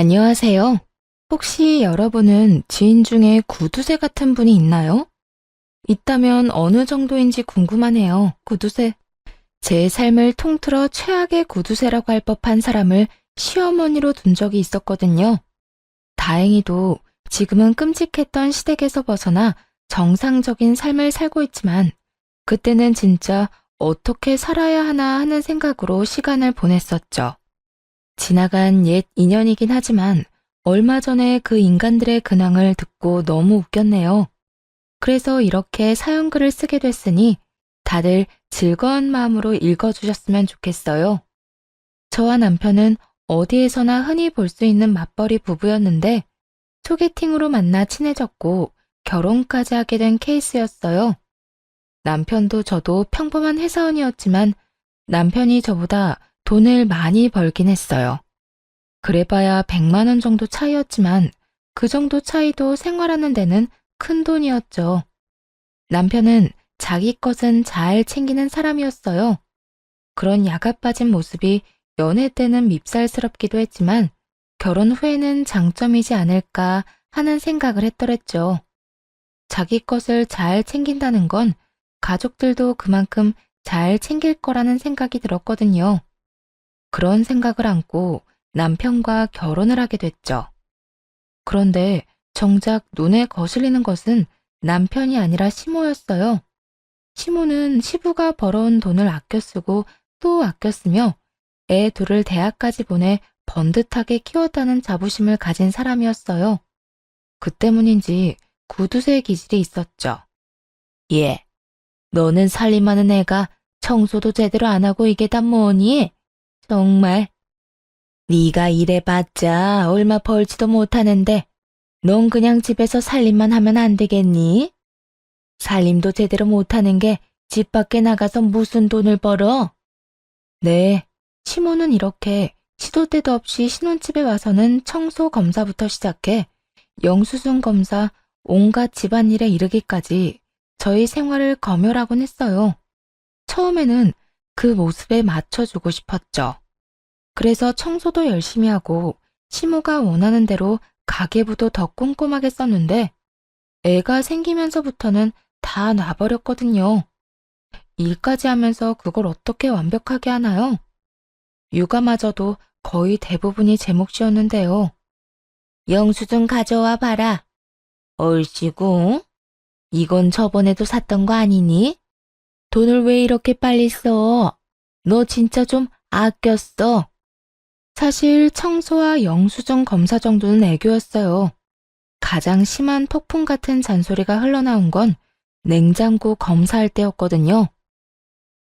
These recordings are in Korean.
안녕하세요. 혹시 여러분은 지인 중에 구두쇠 같은 분이 있나요? 있다면 어느 정도인지 궁금하네요. 구두쇠. 제 삶을 통틀어 최악의 구두쇠라고 할 법한 사람을 시어머니로 둔 적이 있었거든요. 다행히도 지금은 끔찍했던 시댁에서 벗어나 정상적인 삶을 살고 있지만 그때는 진짜 어떻게 살아야 하나 하는 생각으로 시간을 보냈었죠. 지나간 옛 인연이긴 하지만 얼마 전에 그 인간들의 근황을 듣고 너무 웃겼네요. 그래서 이렇게 사연글을 쓰게 됐으니 다들 즐거운 마음으로 읽어주셨으면 좋겠어요. 저와 남편은 어디에서나 흔히 볼 수 있는 맞벌이 부부였는데 소개팅으로 만나 친해졌고 결혼까지 하게 된 케이스였어요. 남편도 저도 평범한 회사원이었지만 남편이 저보다 돈을 많이 벌긴 했어요. 그래봐야 100만 원 정도 차이였지만 그 정도 차이도 생활하는 데는 큰 돈이었죠. 남편은 자기 것은 잘 챙기는 사람이었어요. 그런 야가 빠진 모습이 연애 때는 밉살스럽기도 했지만 결혼 후에는 장점이지 않을까 하는 생각을 했더랬죠. 자기 것을 잘 챙긴다는 건 가족들도 그만큼 잘 챙길 거라는 생각이 들었거든요. 그런 생각을 안고 남편과 결혼을 하게 됐죠. 그런데 정작 눈에 거슬리는 것은 남편이 아니라 시모였어요. 시모는 시부가 벌어온 돈을 아껴 쓰고 또 아껴 쓰며 애 둘을 대학까지 보내 번듯하게 키웠다는 자부심을 가진 사람이었어요. 그 때문인지 구두쇠 기질이 있었죠. 예, 너는 살림하는 애가 청소도 제대로 안 하고 이게 다 뭐니? 정말. 네가 일해봤자 얼마 벌지도 못하는데 넌 그냥 집에서 살림만 하면 안 되겠니? 살림도 제대로 못하는 게 집 밖에 나가서 무슨 돈을 벌어? 네, 시모는 이렇게 시도 때도 없이 신혼집에 와서는 청소 검사부터 시작해 영수증 검사, 온갖 집안일에 이르기까지 저희 생활을 검열하곤 했어요. 처음에는 그 모습에 맞춰주고 싶었죠. 그래서 청소도 열심히 하고 시모가 원하는 대로 가계부도 더 꼼꼼하게 썼는데 애가 생기면서부터는 다 놔버렸거든요. 일까지 하면서 그걸 어떻게 완벽하게 하나요? 육아마저도 거의 대부분이 제 몫이었는데요. 영수증 가져와 봐라. 얼씨구, 이건 저번에도 샀던 거 아니니? 돈을 왜 이렇게 빨리 써? 너 진짜 좀 아꼈어. 사실 청소와 영수증 검사 정도는 애교였어요. 가장 심한 폭풍 같은 잔소리가 흘러나온 건 냉장고 검사할 때였거든요.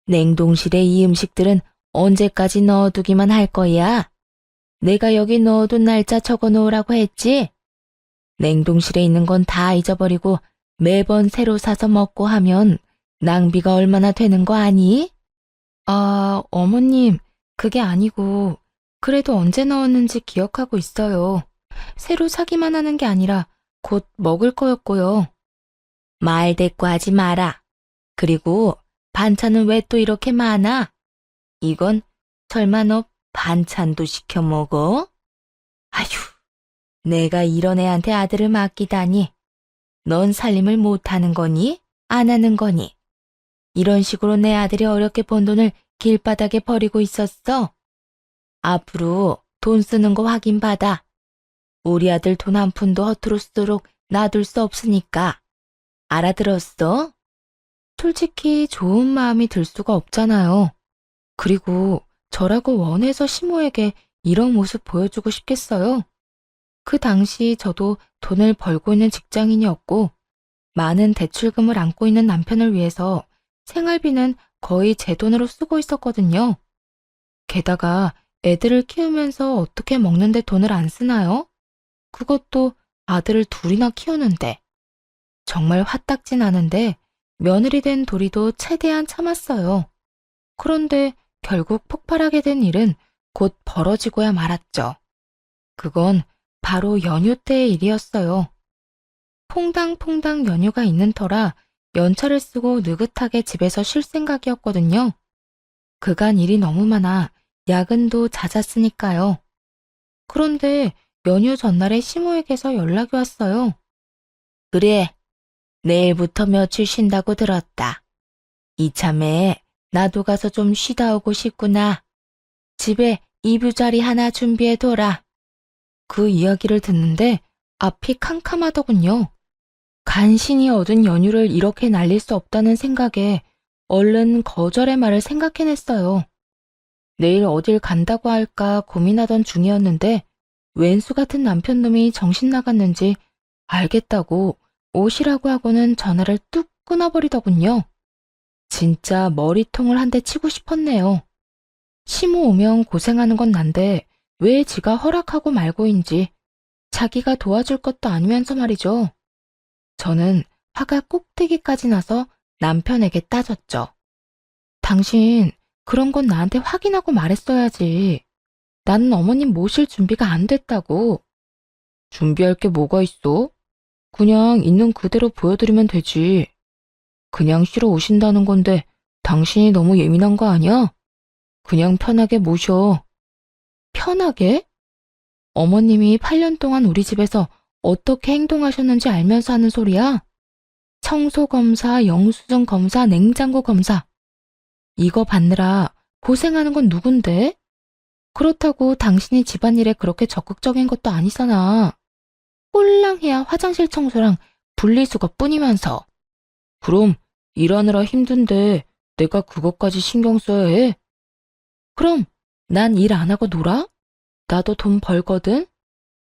냉동실에 이 음식들은 언제까지 넣어두기만 할 거야? 내가 여기 넣어둔 날짜 적어 놓으라고 했지? 냉동실에 있는 건 다 잊어버리고 매번 새로 사서 먹고 하면 낭비가 얼마나 되는 거 아니? 아, 어머님, 그게 아니고 그래도 언제 넣었는지 기억하고 있어요. 새로 사기만 하는 게 아니라 곧 먹을 거였고요. 말 대꾸하지 마라. 그리고 반찬은 왜 또 이렇게 많아? 이건 설마 너 반찬도 시켜 먹어? 아휴, 내가 이런 애한테 아들을 맡기다니. 넌 살림을 못하는 거니? 안 하는 거니? 이런 식으로 내 아들이 어렵게 번 돈을 길바닥에 버리고 있었어? 앞으로 돈 쓰는 거 확인받아. 우리 아들 돈 한 푼도 허투루 쓰도록 놔둘 수 없으니까. 알아들었어? 솔직히 좋은 마음이 들 수가 없잖아요. 그리고 저라고 원해서 시모에게 이런 모습 보여주고 싶겠어요? 그 당시 저도 돈을 벌고 있는 직장인이었고 많은 대출금을 안고 있는 남편을 위해서 생활비는 거의 제 돈으로 쓰고 있었거든요. 게다가 애들을 키우면서 어떻게 먹는데 돈을 안 쓰나요? 그것도 아들을 둘이나 키우는데. 정말 화딱지 나는데 며느리 된 도리도 최대한 참았어요. 그런데 결국 폭발하게 된 일은 곧 벌어지고야 말았죠. 그건 바로 연휴 때의 일이었어요. 퐁당퐁당 연휴가 있는 터라 연차를 쓰고 느긋하게 집에서 쉴 생각이었거든요. 그간 일이 너무 많아 야근도 잦았으니까요. 그런데 연휴 전날에 시모에게서 연락이 왔어요. 그래, 내일부터 며칠 쉰다고 들었다. 이참에 나도 가서 좀 쉬다 오고 싶구나. 집에 이불자리 하나 준비해둬라. 그 이야기를 듣는데 앞이 캄캄하더군요. 간신히 얻은 연휴를 이렇게 날릴 수 없다는 생각에 얼른 거절의 말을 생각해냈어요. 내일 어딜 간다고 할까 고민하던 중이었는데 왼수 같은 남편놈이 정신 나갔는지 알겠다고 오시라고 하고는 전화를 뚝 끊어버리더군요. 진짜 머리통을 한 대 치고 싶었네요. 시모 오면 고생하는 건 난데 왜 지가 허락하고 말고인지 자기가 도와줄 것도 아니면서 말이죠. 저는 화가 꼭대기까지 나서 남편에게 따졌죠. 당신 그런 건 나한테 확인하고 말했어야지. 나는 어머님 모실 준비가 안 됐다고. 준비할 게 뭐가 있어? 그냥 있는 그대로 보여드리면 되지. 그냥 쉬러 오신다는 건데 당신이 너무 예민한 거 아니야? 그냥 편하게 모셔. 편하게? 어머님이 8년 동안 우리 집에서 어떻게 행동하셨는지 알면서 하는 소리야? 청소 검사, 영수증 검사, 냉장고 검사. 이거 받느라 고생하는 건 누군데? 그렇다고 당신이 집안일에 그렇게 적극적인 것도 아니잖아. 꼴랑해야 화장실 청소랑 분리수거 뿐이면서. 그럼 일하느라 힘든데 내가 그것까지 신경 써야 해? 그럼 난 일 안 하고 놀아? 나도 돈 벌거든?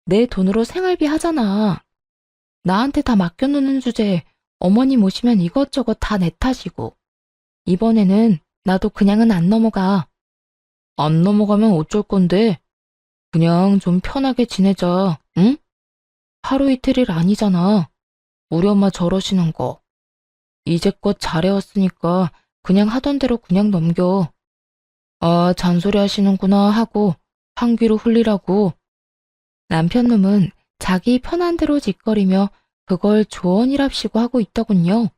내 돈으로 생활비 하잖아. 나한테 다 맡겨놓는 주제에 어머님 오시면 이것저것 다 내 탓이고. 이번에는 나도 그냥은 안 넘어가. 안 넘어가면 어쩔 건데? 그냥 좀 편하게 지내자, 응? 하루 이틀 일 아니잖아. 우리 엄마 저러시는 거. 이제껏 잘해왔으니까 그냥 하던 대로 그냥 넘겨. 아, 잔소리 하시는구나 하고 한 귀로 흘리라고. 남편놈은 자기 편한 대로 짓거리며 그걸 조언이랍시고 하고 있더군요.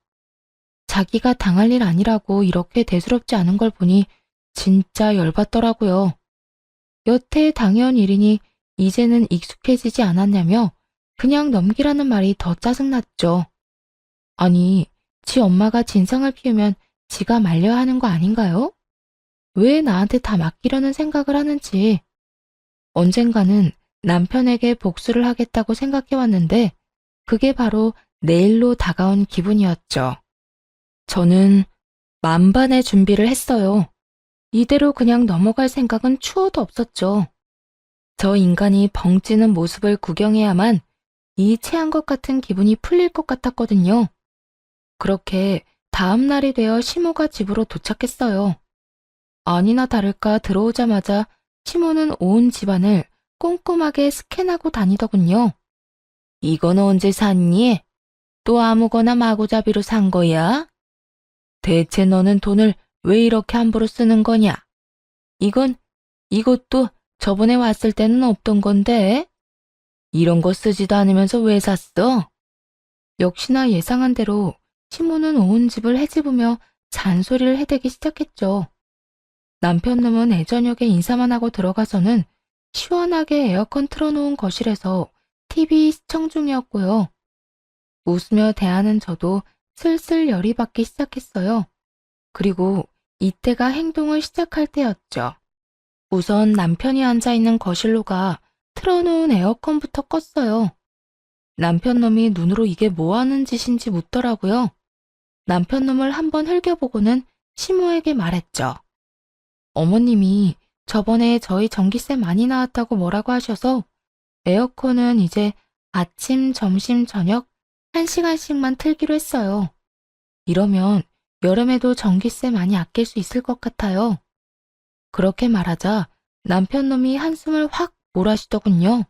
자기가 당할 일 아니라고 이렇게 대수롭지 않은 걸 보니 진짜 열받더라고요. 여태 당해온 일이니 이제는 익숙해지지 않았냐며 그냥 넘기라는 말이 더 짜증났죠. 아니, 지 엄마가 진상을 피우면 지가 말려야 하는 거 아닌가요? 왜 나한테 다 맡기려는 생각을 하는지. 언젠가는 남편에게 복수를 하겠다고 생각해왔는데 그게 바로 내일로 다가온 기분이었죠. 저는 만반의 준비를 했어요. 이대로 그냥 넘어갈 생각은 추호도 없었죠. 저 인간이 벙찌는 모습을 구경해야만 이 체한 것 같은 기분이 풀릴 것 같았거든요. 그렇게 다음 날이 되어 시모가 집으로 도착했어요. 아니나 다를까 들어오자마자 시모는 온 집안을 꼼꼼하게 스캔하고 다니더군요. 이건 언제 샀니? 또 아무거나 마구잡이로 산 거야? 대체 너는 돈을 왜 이렇게 함부로 쓰는 거냐? 이것도 저번에 왔을 때는 없던 건데? 이런 거 쓰지도 않으면서 왜 샀어? 역시나 예상한 대로 시모는 온 집을 헤집으며 잔소리를 해대기 시작했죠. 남편놈은 애저녁에 인사만 하고 들어가서는 시원하게 에어컨 틀어놓은 거실에서 TV 시청 중이었고요. 웃으며 대하는 저도 슬슬 열이 받기 시작했어요. 그리고 이때가 행동을 시작할 때였죠. 우선 남편이 앉아있는 거실로 가 틀어놓은 에어컨부터 껐어요. 남편놈이 눈으로 이게 뭐 하는 짓인지 묻더라고요. 남편놈을 한번 흘겨보고는 시모에게 말했죠. 어머님이 저번에 저희 전기세 많이 나왔다고 뭐라고 하셔서 에어컨은 이제 아침, 점심, 저녁 1시간씩만 틀기로 했어요. 이러면 여름에도 전기세 많이 아낄 수 있을 것 같아요. 그렇게 말하자 남편놈이 한숨을 확 몰아쉬더군요.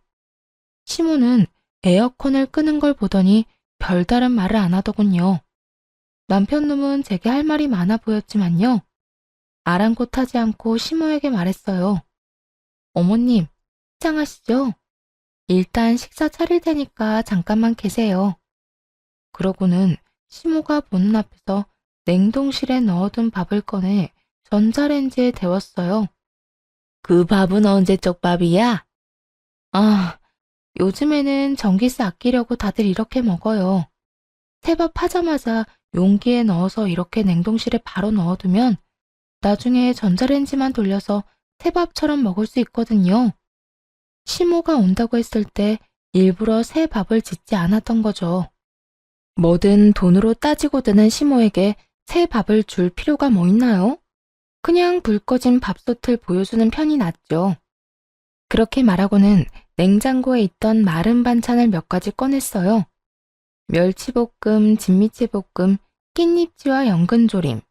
시모는 에어컨을 끄는 걸 보더니 별다른 말을 안 하더군요. 남편놈은 제게 할 말이 많아 보였지만요. 아랑곳하지 않고 시모에게 말했어요. 어머님, 식장하시죠? 일단 식사 차릴 테니까 잠깐만 계세요. 그러고는 시모가 보는 앞에서 냉동실에 넣어둔 밥을 꺼내 전자레인지에 데웠어요. 그 밥은 언제적 밥이야? 아, 요즘에는 전기세 아끼려고 다들 이렇게 먹어요. 새밥 하자마자 용기에 넣어서 이렇게 냉동실에 바로 넣어두면 나중에 전자레인지만 돌려서 새밥처럼 먹을 수 있거든요. 시모가 온다고 했을 때 일부러 새 밥을 짓지 않았던 거죠. 뭐든 돈으로 따지고 드는 시모에게 새 밥을 줄 필요가 뭐 있나요? 그냥 불 꺼진 밥솥을 보여주는 편이 낫죠. 그렇게 말하고는 냉장고에 있던 마른 반찬을 몇 가지 꺼냈어요. 멸치볶음, 진미채볶음, 깻잎지와 연근조림.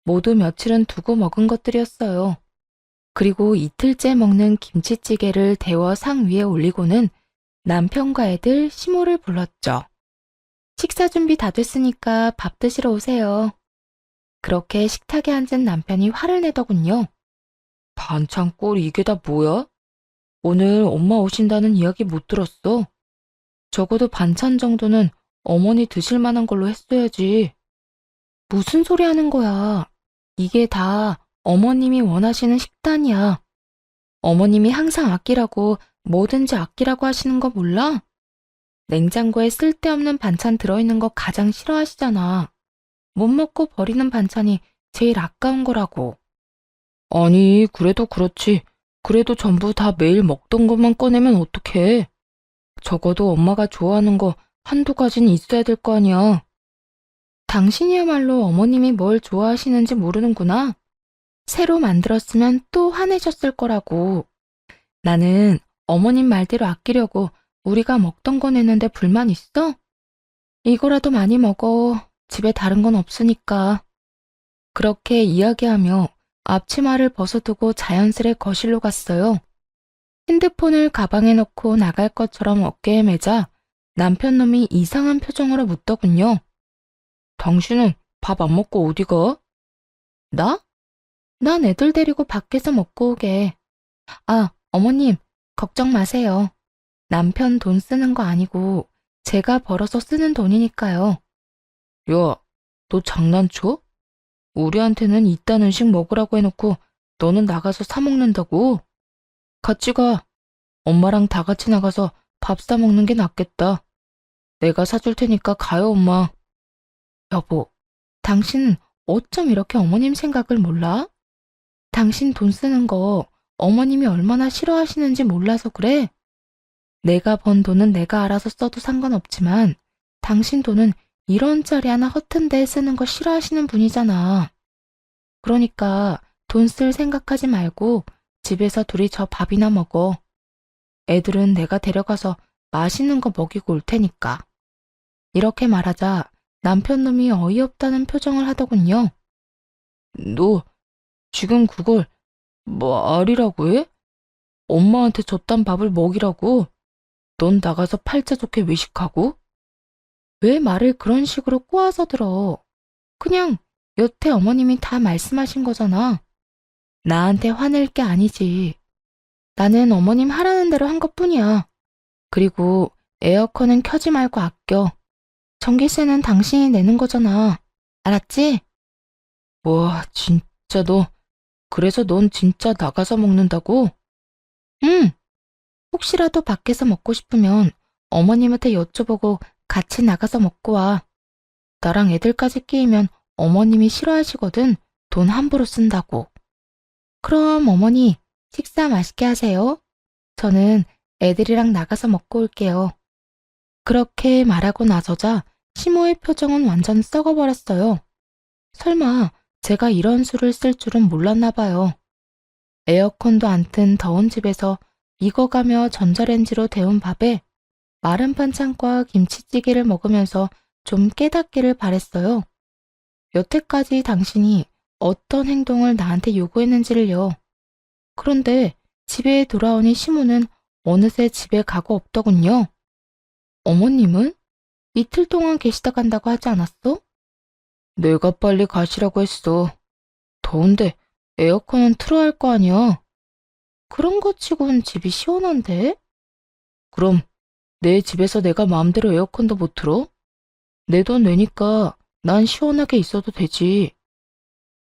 모두 며칠은 두고 먹은 것들이었어요. 그리고 이틀째 먹는 김치찌개를 데워 상 위에 올리고는 남편과 애들 시모를 불렀죠. 식사 준비 다 됐으니까 밥 드시러 오세요. 그렇게 식탁에 앉은 남편이 화를 내더군요. 반찬 꼴 이게 다 뭐야? 오늘 엄마 오신다는 이야기 못 들었어. 적어도 반찬 정도는 어머니 드실 만한 걸로 했어야지. 무슨 소리 하는 거야? 이게 다 어머님이 원하시는 식단이야. 어머님이 항상 아끼라고 뭐든지 아끼라고 하시는 거 몰라? 냉장고에 쓸데없는 반찬 들어있는 거 가장 싫어하시잖아. 못 먹고 버리는 반찬이 제일 아까운 거라고. 아니, 그래도 그렇지. 그래도 전부 다 매일 먹던 것만 꺼내면 어떡해. 적어도 엄마가 좋아하는 거 한두 가지는 있어야 될 거 아니야. 당신이야말로 어머님이 뭘 좋아하시는지 모르는구나. 새로 만들었으면 또 화내셨을 거라고. 나는 어머님 말대로 아끼려고 우리가 먹던 거 내는데 불만 있어? 이거라도 많이 먹어. 집에 다른 건 없으니까. 그렇게 이야기하며 앞치마를 벗어두고 자연스레 거실로 갔어요. 핸드폰을 가방에 넣고 나갈 것처럼 어깨에 매자 남편 놈이 이상한 표정으로 묻더군요. 당신은 밥 안 먹고 어디 가? 나? 난 애들 데리고 밖에서 먹고 오게. 아, 어머님, 걱정 마세요. 남편 돈 쓰는 거 아니고 제가 벌어서 쓰는 돈이니까요. 야, 너 장난쳐? 우리한테는 이딴 음식 먹으라고 해놓고 너는 나가서 사 먹는다고? 같이 가. 엄마랑 다 같이 나가서 밥 사 먹는 게 낫겠다. 내가 사줄 테니까 가요, 엄마. 여보, 당신 어쩜 이렇게 어머님 생각을 몰라? 당신 돈 쓰는 거 어머님이 얼마나 싫어하시는지 몰라서 그래? 내가 번 돈은 내가 알아서 써도 상관없지만 당신 돈은 1원짜리 하나 허튼 데에 쓰는 거 싫어하시는 분이잖아. 그러니까 돈 쓸 생각하지 말고 집에서 둘이 저 밥이나 먹어. 애들은 내가 데려가서 맛있는 거 먹이고 올 테니까. 이렇게 말하자 남편 놈이 어이없다는 표정을 하더군요. 너 지금 그걸 말이라고 해? 엄마한테 줬단 밥을 먹이라고? 넌 나가서 팔자 좋게 외식하고? 왜 말을 그런 식으로 꼬아서 들어? 그냥 여태 어머님이 다 말씀하신 거잖아. 나한테 화낼 게 아니지. 나는 어머님 하라는 대로 한 것뿐이야. 그리고 에어컨은 켜지 말고 아껴. 전기세는 당신이 내는 거잖아. 알았지? 와, 진짜 너. 그래서 넌 진짜 나가서 먹는다고? 응. 혹시라도 밖에서 먹고 싶으면 어머님한테 여쭤보고 같이 나가서 먹고 와. 나랑 애들까지 끼이면 어머님이 싫어하시거든. 돈 함부로 쓴다고. 그럼 어머니, 식사 맛있게 하세요. 저는 애들이랑 나가서 먹고 올게요. 그렇게 말하고 나서자 시모의 표정은 완전 썩어버렸어요. 설마 제가 이런 수를 쓸 줄은 몰랐나 봐요. 에어컨도 안 튼 더운 집에서 익어가며 전자레인지로 데운 밥에 마른 반찬과 김치찌개를 먹으면서 좀 깨닫기를 바랬어요. 여태까지 당신이 어떤 행동을 나한테 요구했는지를요. 그런데 집에 돌아오니 시모는 어느새 집에 가고 없더군요. 어머님은? 이틀 동안 계시다 간다고 하지 않았어? 내가 빨리 가시라고 했어. 더운데 에어컨은 틀어야 할 거 아니야. 그런 거 치곤 집이 시원한데? 그럼 내 집에서 내가 마음대로 에어컨도 못 틀어? 내 돈 내니까 난 시원하게 있어도 되지.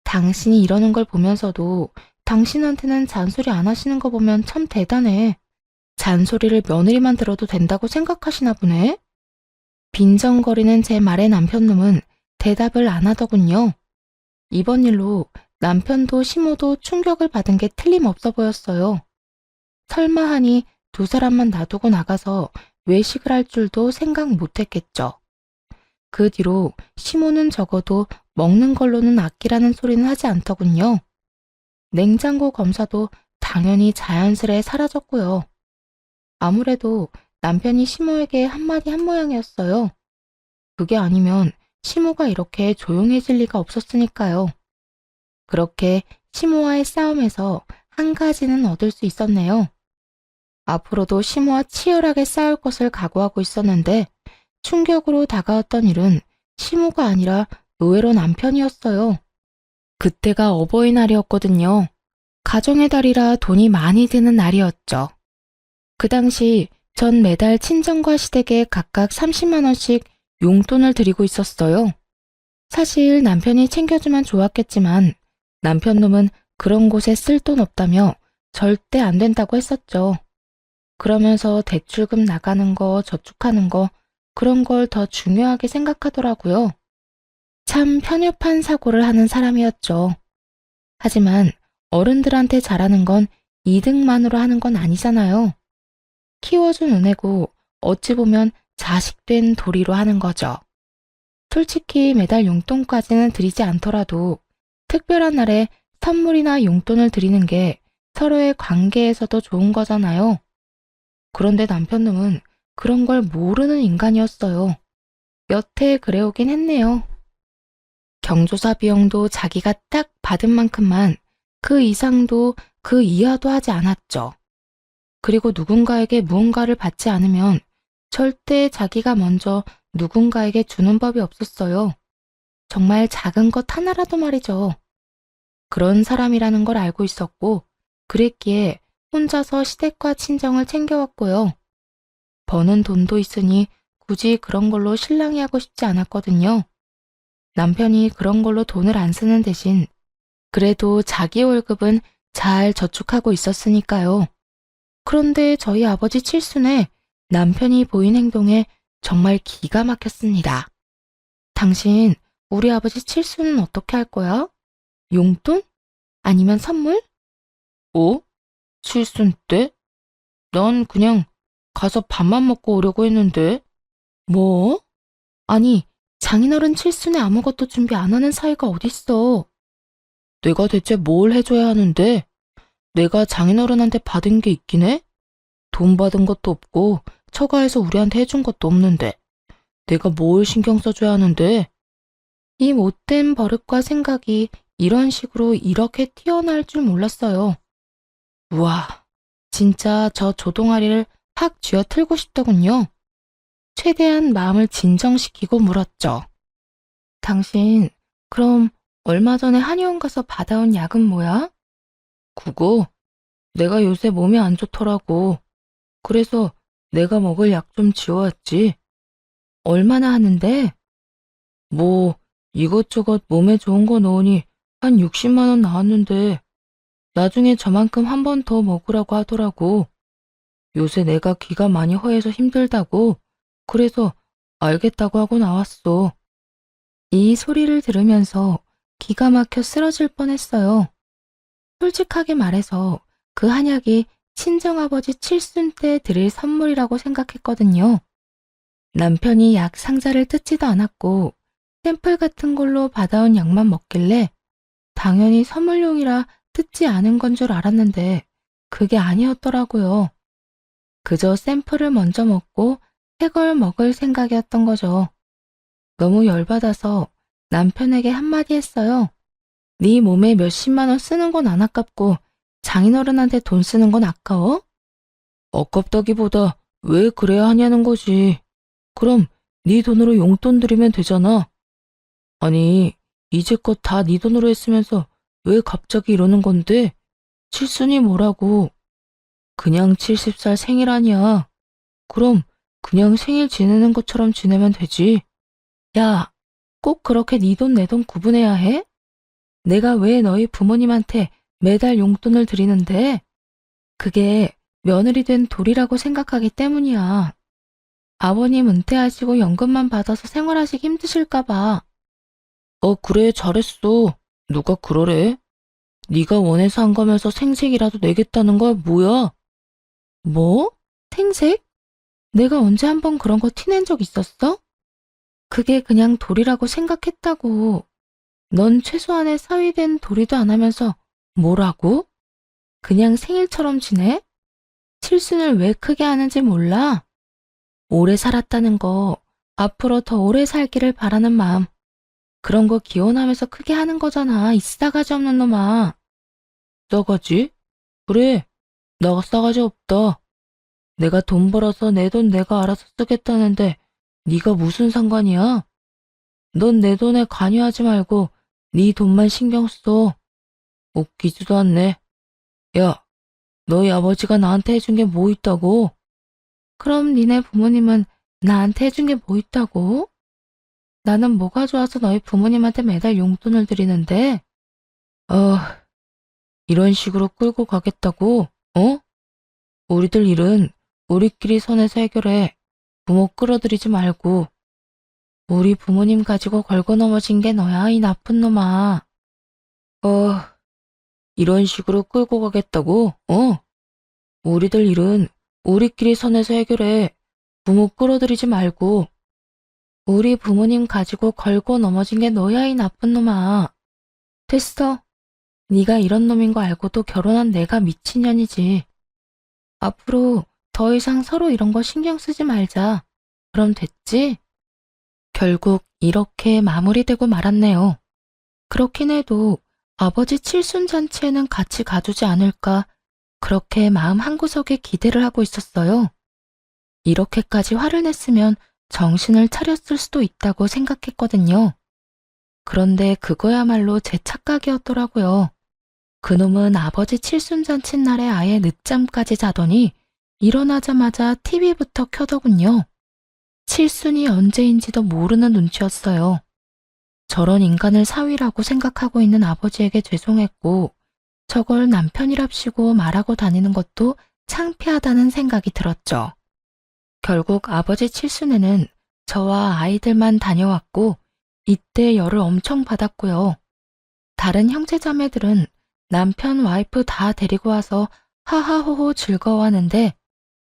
당신이 이러는 걸 보면서도 당신한테는 잔소리 안 하시는 거 보면 참 대단해. 잔소리를 며느리만 들어도 된다고 생각하시나 보네. 빈정거리는 제 말에 남편놈은 대답을 안 하더군요. 이번 일로 남편도 시모도 충격을 받은 게 틀림없어 보였어요. 설마 하니 두 사람만 놔두고 나가서 외식을 할 줄도 생각 못했겠죠. 그 뒤로 시모는 적어도 먹는 걸로는 아끼라는 소리는 하지 않더군요. 냉장고 검사도 당연히 자연스레 사라졌고요. 아무래도 남편이 시모에게 한마디 한 모양이었어요. 그게 아니면 시모가 이렇게 조용해질 리가 없었으니까요. 그렇게 시모와의 싸움에서 한 가지는 얻을 수 있었네요. 앞으로도 시모와 치열하게 싸울 것을 각오하고 있었는데 충격으로 다가왔던 일은 시모가 아니라 의외로 남편이었어요. 그때가 어버이날이었거든요. 가정의 달이라 돈이 많이 드는 날이었죠. 그 당시 전 매달 친정과 시댁에 각각 30만 원씩 용돈을 드리고 있었어요. 사실 남편이 챙겨주면 좋았겠지만 남편놈은 그런 곳에 쓸 돈 없다며 절대 안 된다고 했었죠. 그러면서 대출금 나가는 거, 저축하는 거, 그런 걸 더 중요하게 생각하더라고요. 참 편협한 사고를 하는 사람이었죠. 하지만 어른들한테 잘하는 건 이득만으로 하는 건 아니잖아요. 키워준 은혜고 어찌 보면 자식된 도리로 하는 거죠. 솔직히 매달 용돈까지는 드리지 않더라도 특별한 날에 선물이나 용돈을 드리는 게 서로의 관계에서도 좋은 거잖아요. 그런데 남편놈은 그런 걸 모르는 인간이었어요. 몇 해 그래오긴 했네요. 경조사 비용도 자기가 딱 받은 만큼만 그 이상도 그 이하도 하지 않았죠. 그리고 누군가에게 무언가를 받지 않으면 절대 자기가 먼저 누군가에게 주는 법이 없었어요. 정말 작은 것 하나라도 말이죠. 그런 사람이라는 걸 알고 있었고, 그랬기에 혼자서 시댁과 친정을 챙겨왔고요. 버는 돈도 있으니 굳이 그런 걸로 실랑이 하고 싶지 않았거든요. 남편이 그런 걸로 돈을 안 쓰는 대신 그래도 자기 월급은 잘 저축하고 있었으니까요. 그런데 저희 아버지 칠순에 남편이 보인 행동에 정말 기가 막혔습니다. 당신, 우리 아버지 칠순은 어떻게 할 거야? 용돈? 아니면 선물? 어? 칠순 때? 난 그냥 가서 밥만 먹고 오려고 했는데. 뭐? 아니, 장인어른 칠순에 아무것도 준비 안 하는 사이가 어딨어. 내가 대체 뭘 해줘야 하는데? 내가 장인어른한테 받은 게 있긴 해? 돈 받은 것도 없고 처가에서 우리한테 해준 것도 없는데 내가 뭘 신경 써줘야 하는데? 이 못된 버릇과 생각이 이런 식으로 이렇게 튀어나올 줄 몰랐어요. 우와, 진짜 저 조동아리를 확 쥐어 틀고 싶더군요. 최대한 마음을 진정시키고 물었죠. 당신, 그럼 얼마 전에 한의원 가서 받아온 약은 뭐야? 그거? 내가 요새 몸이 안 좋더라고. 그래서 내가 먹을 약 좀 지어왔지. 얼마나 하는데? 뭐 이것저것 몸에 좋은 거 넣으니 한 60만 원 나왔는데 나중에 저만큼 한 번 더 먹으라고 하더라고. 요새 내가 귀가 많이 허해서 힘들다고. 그래서 알겠다고 하고 나왔어. 이 소리를 들으면서 기가 막혀 쓰러질 뻔했어요. 솔직하게 말해서 그 한약이 친정아버지 칠순 때 드릴 선물이라고 생각했거든요. 남편이 약 상자를 뜯지도 않았고 샘플 같은 걸로 받아온 약만 먹길래 당연히 선물용이라 뜯지 않은 건 줄 알았는데 그게 아니었더라고요. 그저 샘플을 먼저 먹고 새 걸 먹을 생각이었던 거죠. 너무 열받아서 남편에게 한마디 했어요. 네 몸에 몇십만 원 쓰는 건 안 아깝고 장인어른한테 돈 쓰는 건 아까워? 아깝다기보다 왜 그래야 하냐는 거지. 그럼 네 돈으로 용돈 드리면 되잖아. 아니, 이제껏 다 네 돈으로 했으면서 왜 갑자기 이러는 건데? 칠순이 뭐라고? 그냥 70살 생일 아니야. 그럼 그냥 생일 지내는 것처럼 지내면 되지. 야, 꼭 그렇게 네 돈 내 돈 구분해야 해? 내가 왜 너희 부모님한테 매달 용돈을 드리는데? 그게 며느리 된 도리라고 생각하기 때문이야. 아버님 은퇴하시고 연금만 받아서 생활하시기 힘드실까 봐. 그래, 잘했어. 누가 그러래? 네가 원해서 한 거면서 생색이라도 내겠다는 거야, 뭐야? 뭐? 생색? 내가 언제 한번 그런 거 티낸 적 있었어? 그게 그냥 도리라고 생각했다고. 넌 최소한의 사위된 도리도 안 하면서 뭐라고? 그냥 생일처럼 지내? 칠순을 왜 크게 하는지 몰라? 오래 살았다는 거, 앞으로 더 오래 살기를 바라는 마음. 그런 거 기원하면서 크게 하는 거잖아, 이 싸가지 없는 놈아. 싸가지? 그래, 나 싸가지 없다. 내가 돈 벌어서 내 돈 내가 알아서 쓰겠다는데 네가 무슨 상관이야? 넌 내 돈에 관여하지 말고 네 돈만 신경 써. 웃기지도 않네. 야, 너희 아버지가 나한테 해준 게 뭐 있다고? 그럼 니네 부모님은 나한테 해준 게 뭐 있다고? 나는 뭐가 좋아서 너희 부모님한테 매달 용돈을 드리는데? 이런 식으로 끌고 가겠다고? 우리들 일은 우리끼리 선에서 해결해. 부모 끌어들이지 말고. 우리 부모님 가지고 걸고 넘어진 게 너야, 이 나쁜 놈아. 이런 식으로 끌고 가겠다고? 우리들 일은 우리끼리 선에서 해결해. 부모 끌어들이지 말고. 우리 부모님 가지고 걸고 넘어진 게 너야, 이 나쁜 놈아. 됐어. 네가 이런 놈인 거 알고도 결혼한 내가 미친년이지. 앞으로 더 이상 서로 이런 거 신경 쓰지 말자. 그럼 됐지? 결국 이렇게 마무리되고 말았네요. 그렇긴 해도 아버지 칠순잔치에는 같이 가주지 않을까 그렇게 마음 한구석에 기대를 하고 있었어요. 이렇게까지 화를 냈으면 정신을 차렸을 수도 있다고 생각했거든요. 그런데 그거야말로 제 착각이었더라고요. 그놈은 아버지 칠순잔치 날에 아예 늦잠까지 자더니 일어나자마자 TV부터 켜더군요. 칠순이 언제인지도 모르는 눈치였어요. 저런 인간을 사위라고 생각하고 있는 아버지에게 죄송했고 저걸 남편이랍시고 말하고 다니는 것도 창피하다는 생각이 들었죠. 결국 아버지 칠순에는 저와 아이들만 다녀왔고 이때 열을 엄청 받았고요. 다른 형제자매들은 남편 와이프 다 데리고 와서 하하호호 즐거워하는데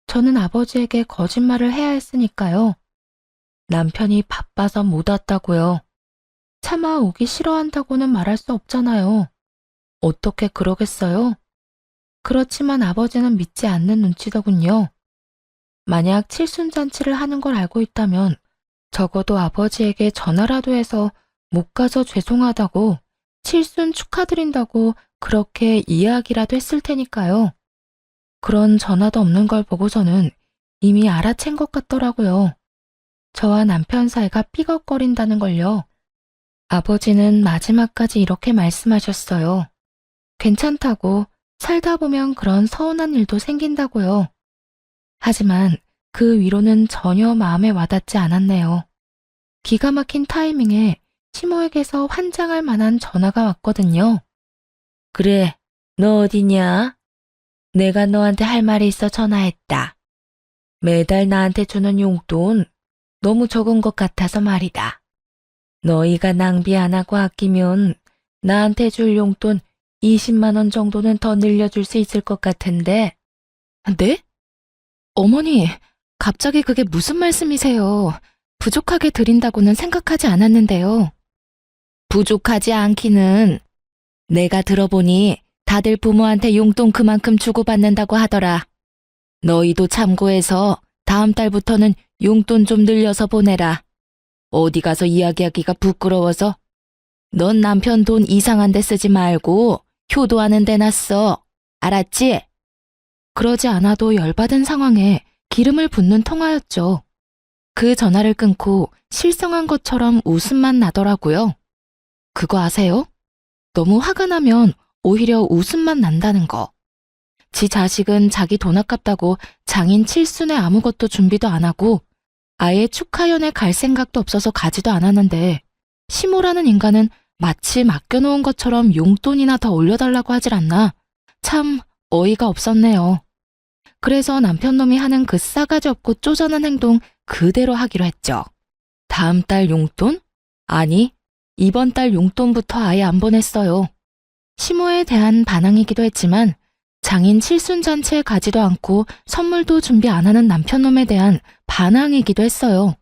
저는 아버지에게 거짓말을 해야 했으니까요. 남편이 바빠서 못 왔다고요. 차마 오기 싫어한다고는 말할 수 없잖아요. 어떻게 그러겠어요? 그렇지만 아버지는 믿지 않는 눈치더군요. 만약 칠순잔치를 하는 걸 알고 있다면 적어도 아버지에게 전화라도 해서 못 가서 죄송하다고 칠순 축하드린다고 그렇게 이야기라도 했을 테니까요. 그런 전화도 없는 걸 보고서는 이미 알아챈 것 같더라고요. 저와 남편 사이가 삐걱거린다는 걸요. 아버지는 마지막까지 이렇게 말씀하셨어요. 괜찮다고 살다 보면 그런 서운한 일도 생긴다고요. 하지만 그 위로는 전혀 마음에 와닿지 않았네요. 기가 막힌 타이밍에 시모에게서 환장할 만한 전화가 왔거든요. 그래, 너 어디냐? 내가 너한테 할 말이 있어 전화했다. 매달 나한테 주는 용돈 너무 적은 것 같아서 말이다. 너희가 낭비 안 하고 아끼면 나한테 줄 용돈 20만 원 정도는 더 늘려줄 수 있을 것 같은데. 네? 어머니, 갑자기 그게 무슨 말씀이세요? 부족하게 드린다고는 생각하지 않았는데요. 부족하지 않기는 내가 들어보니 다들 부모한테 용돈 그만큼 주고받는다고 하더라. 너희도 참고해서 다음 달부터는 용돈 좀 늘려서 보내라. 어디 가서 이야기하기가 부끄러워서. 넌 남편 돈 이상한 데 쓰지 말고 효도하는 데나 써. 알았지? 그러지 않아도 열받은 상황에 기름을 붓는 통화였죠. 그 전화를 끊고 실성한 것처럼 웃음만 나더라고요. 그거 아세요? 너무 화가 나면 오히려 웃음만 난다는 거. 지 자식은 자기 돈 아깝다고 장인 칠순에 아무것도 준비도 안 하고 아예 축하연에 갈 생각도 없어서 가지도 않았는데 시모라는 인간은 마치 맡겨놓은 것처럼 용돈이나 더 올려달라고 하질 않나 참 어이가 없었네요. 그래서 남편 놈이 하는 그 싸가지 없고 쪼잔한 행동 그대로 하기로 했죠. 다음 달 용돈? 아니, 이번 달 용돈부터 아예 안 보냈어요. 시모에 대한 반항이기도 했지만 장인 칠순잔치에 가지도 않고 선물도 준비 안 하는 남편놈에 대한 반항이기도 했어요.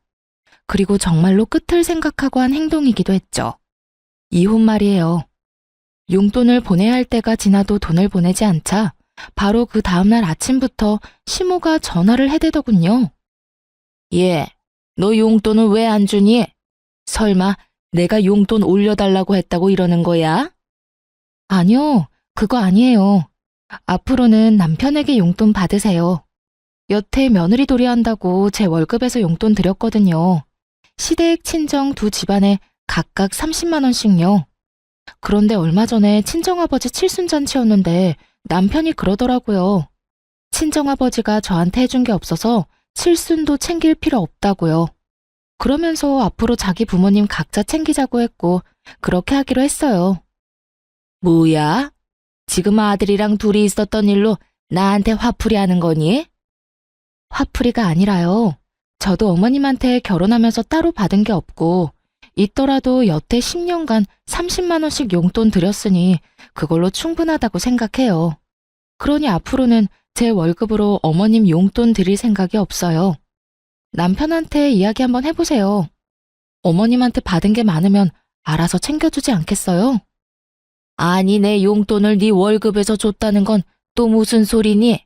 그리고 정말로 끝을 생각하고 한 행동이기도 했죠. 이혼 말이에요. 용돈을 보내야 할 때가 지나도 돈을 보내지 않자 바로 그 다음날 아침부터 시모가 전화를 해대더군요. 얘, 너 용돈은 왜 안 주니? 설마 내가 용돈 올려달라고 했다고 이러는 거야? 아니요, 그거 아니에요. 앞으로는 남편에게 용돈 받으세요. 여태 며느리 도리한다고 제 월급에서 용돈 드렸거든요. 시댁 친정 두 집안에 각각 30만 원씩요. 그런데 얼마 전에 친정아버지 칠순잔치였는데 남편이 그러더라고요. 친정아버지가 저한테 해준 게 없어서 칠순도 챙길 필요 없다고요. 그러면서 앞으로 자기 부모님 각자 챙기자고 했고 그렇게 하기로 했어요. 뭐야? 지금 아들이랑 둘이 있었던 일로 나한테 화풀이 하는 거니? 화풀이가 아니라요. 저도 어머님한테 결혼하면서 따로 받은 게 없고 있더라도 여태 10년간 30만 원씩 용돈 드렸으니 그걸로 충분하다고 생각해요. 그러니 앞으로는 제 월급으로 어머님 용돈 드릴 생각이 없어요. 남편한테 이야기 한번 해보세요. 어머님한테 받은 게 많으면 알아서 챙겨주지 않겠어요? 아니, 내 용돈을 네 월급에서 줬다는 건 또 무슨 소리니?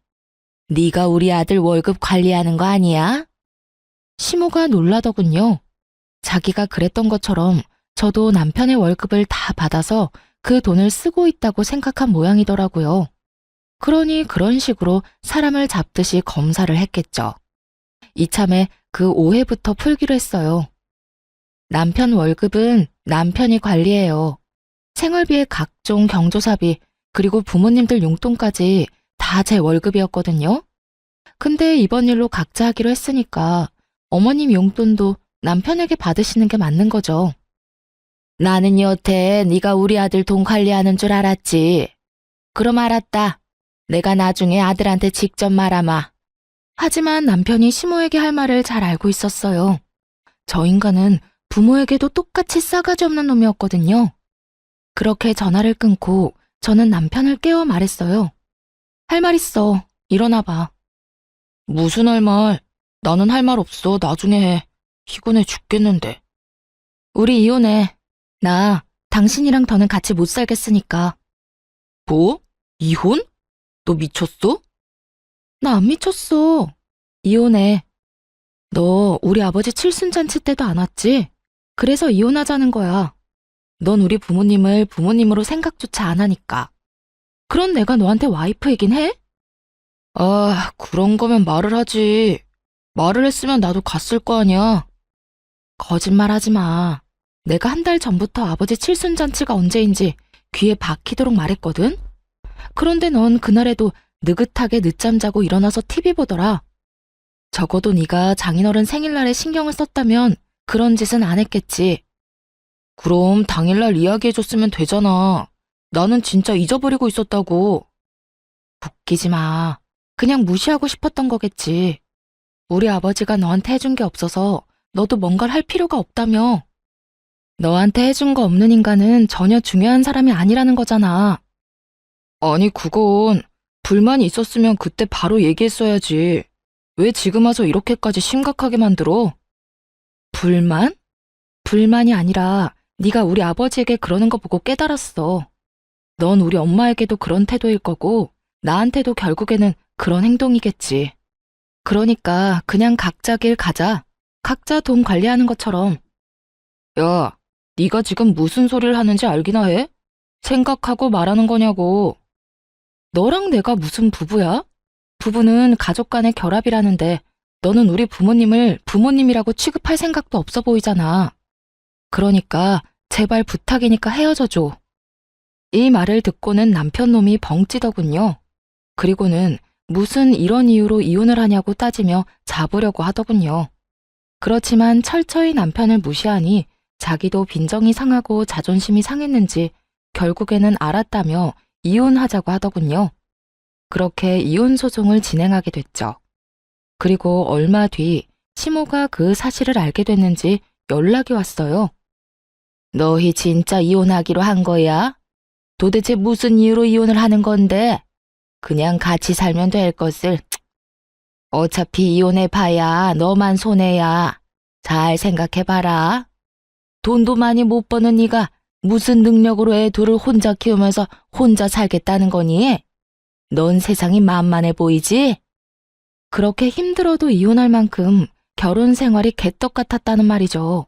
네가 우리 아들 월급 관리하는 거 아니야? 시모가 놀라더군요. 자기가 그랬던 것처럼 저도 남편의 월급을 다 받아서 그 돈을 쓰고 있다고 생각한 모양이더라고요. 그러니 그런 식으로 사람을 잡듯이 검사를 했겠죠. 이참에 그 오해부터 풀기로 했어요. 남편 월급은 남편이 관리해요. 생활비의 각종 경조사비 그리고 부모님들 용돈까지 다 제 월급이었거든요. 근데 이번 일로 각자 하기로 했으니까 어머님 용돈도 남편에게 받으시는 게 맞는 거죠. 나는 여태 네가 우리 아들 돈 관리하는 줄 알았지. 그럼 알았다. 내가 나중에 아들한테 직접 말하마. 하지만 남편이 시모에게 할 말을 잘 알고 있었어요. 저 인간은 부모에게도 똑같이 싸가지 없는 놈이었거든요. 그렇게 전화를 끊고 저는 남편을 깨워 말했어요. 할 말 있어. 일어나봐. 무슨 할 말? 나는 할 말 없어. 나중에 해. 피곤해 죽겠는데. 우리 이혼해. 나 당신이랑 더는 같이 못 살겠으니까. 뭐? 이혼? 너 미쳤어? 나 안 미쳤어. 이혼해. 너 우리 아버지 칠순잔치 때도 안 왔지? 그래서 이혼하자는 거야. 넌 우리 부모님을 부모님으로 생각조차 안 하니까. 그런 내가 너한테 와이프이긴 해? 아, 그런 거면 말을 하지. 말을 했으면 나도 갔을 거 아니야. 거짓말하지 마. 내가 한 달 전부터 아버지 칠순잔치가 언제인지 귀에 박히도록 말했거든? 그런데 넌 그날에도 느긋하게 늦잠 자고 일어나서 TV 보더라. 적어도 네가 장인어른 생일날에 신경을 썼다면 그런 짓은 안 했겠지. 그럼 당일날 이야기해줬으면 되잖아. 나는 진짜 잊어버리고 있었다고. 웃기지 마. 그냥 무시하고 싶었던 거겠지. 우리 아버지가 너한테 해준 게 없어서 너도 뭔가를 할 필요가 없다며. 너한테 해준 거 없는 인간은 전혀 중요한 사람이 아니라는 거잖아. 아니, 그건 불만이 있었으면 그때 바로 얘기했어야지. 왜 지금 와서 이렇게까지 심각하게 만들어? 불만? 불만이 아니라 네가 우리 아버지에게 그러는 거 보고 깨달았어. 넌 우리 엄마에게도 그런 태도일 거고 나한테도 결국에는 그런 행동이겠지. 그러니까 그냥 각자 길 가자. 각자 돈 관리하는 것처럼. 야, 네가 지금 무슨 소리를 하는지 알기나 해? 생각하고 말하는 거냐고. 너랑 내가 무슨 부부야? 부부는 가족 간의 결합이라는데 너는 우리 부모님을 부모님이라고 취급할 생각도 없어 보이잖아. 그러니까 제발 부탁이니까 헤어져줘. 이 말을 듣고는 남편 놈이 벙찌더군요. 그리고는 무슨 이런 이유로 이혼을 하냐고 따지며 잡으려고 하더군요. 그렇지만 철저히 남편을 무시하니 자기도 빈정이 상하고 자존심이 상했는지 결국에는 알았다며 이혼하자고 하더군요. 그렇게 이혼 소송을 진행하게 됐죠. 그리고 얼마 뒤 시모가 그 사실을 알게 됐는지 연락이 왔어요. 너희 진짜 이혼하기로 한 거야? 도대체 무슨 이유로 이혼을 하는 건데? 그냥 같이 살면 될 것을. 어차피 이혼해봐야 너만 손해야. 잘 생각해봐라. 돈도 많이 못 버는 네가 무슨 능력으로 애 둘을 혼자 키우면서 혼자 살겠다는 거니? 넌 세상이 만만해 보이지? 그렇게 힘들어도 이혼할 만큼 결혼 생활이 개떡 같았다는 말이죠.